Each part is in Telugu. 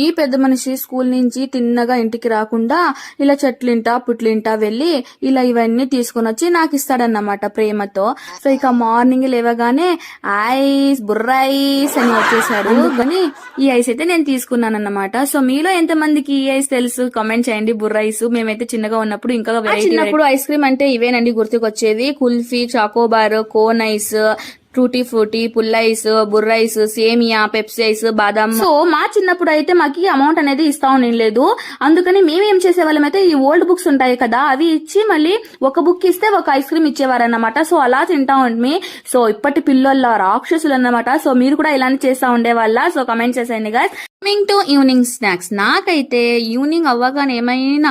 ఈ పెద్ద మనిషి స్కూల్ నుంచి తిన్నగా ఇంటికి రాకుండా ఇలా చెట్లింటా పుట్లింటా వెళ్లి ఇలా ఇవన్నీ తీసుకుని వచ్చి నాకు ఇస్తాడన్నమాట ప్రేమతో. సో ఇక మార్నింగ్ లేవగానే ఐస్ బుర్రైస్ అని వచ్చేసాడు. కానీ ఈ ఐస్ అయితే నేను తీసుకున్నాను అన్నమాట. సో మీలో ఎంత మందికి ఈ ఐస్ తెలుసు కామెంట్ చేయండి. బుర్రైస్ మేమైతే చిన్నగా ఉన్నప్పుడు ఇంకా చిన్నప్పుడు ఐస్ క్రీమ్ అంటే ఇవేనండి గుర్తుకొచ్చేది. Kulfi, chocobar, cone ice, tutti frutti, పుల్లైస్, బుర్రైస్, సేమియా, పెప్సీ ఐస్, బాదాం. సో మా చిన్నప్పుడు అయితే మాకు అమౌంట్ అనేది ఇస్తా ఉండలేదు. అందుకని మేమేం చేసేవాళ్ళం అయితే ఈ ఓల్డ్ బుక్స్ ఉంటాయి కదా అవి ఇచ్చి మళ్ళీ ఒక బుక్ ఇస్తే ఒక ఐస్ క్రీమ్ ఇచ్చేవారన్నమాట. సో అలా తింటా ఉండి. సో ఇప్పటి పిల్లల రాక్షసులు అన్నమాట. సో మీరు కూడా ఇలానే చేస్తా ఉండేవాళ్ళ? సో కమెంట్ చేసేయండి guys. Coming to evening snacks. నాకైతే ఈవినింగ్ అవ్వగానే ఏమైనా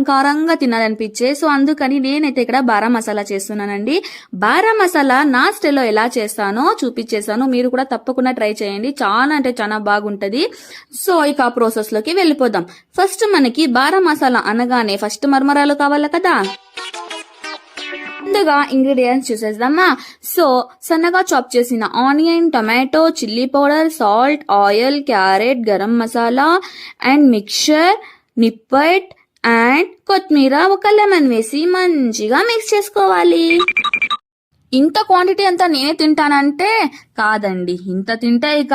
కారంగా తినాలనిపించే. సో అందుకని నేనైతే ఇక్కడ బారా మసాలా చేస్తున్నానండి. బారా మసాలా నా స్టైల్లో ఎలా చేస్తానో చూపించేసాను. మీరు కూడా తప్పకుండా ట్రై చేయండి. చాలా అంటే చాలా బాగుంటది. సో ఇక ప్రాసెస్ లోకి వెళ్ళిపోదాం. ఫస్ట్ మనకి బారా మసాలా అనగానే ఫస్ట్ మరమరాలు కావాలి కదా. ముందుగా ఇంగ్రీడియంట్స్ చూసేద్దామా. సో సన్నగా చాప్ చేసిన onion, tomato, chilli powder, salt, oil, carrot, garam masala and mixture, nippat and కొత్తిమీర, ఒక లెమన్ వేసి మంచిగా మిక్స్ చేసుకోవాలి. ఇంత క్వాంటిటీ అంతా నేనే తింటానంటే కాదండి, ఇంత తింటే ఇక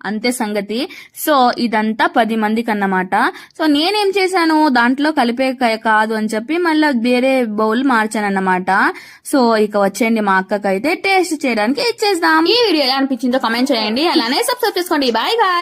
అంతే సంగతి. సో ఇదంతా 10 మందికి అన్నమాట. సో నేనేం చేశాను, దాంట్లో కలిపే కాదు అని చెప్పి మళ్ళీ వేరే బౌల్ మార్చాను అన్నమాట. సో ఇక వచ్చేయండి మా అక్కకైతే టేస్ట్ చేయడానికి ఇచ్చేద్దాం. ఈ వీడియో ఎలా అనిపించిందో కామెంట్ చేయండి. అలానే సబ్స్క్రైబ్ చేసుకోండి. Bye bye.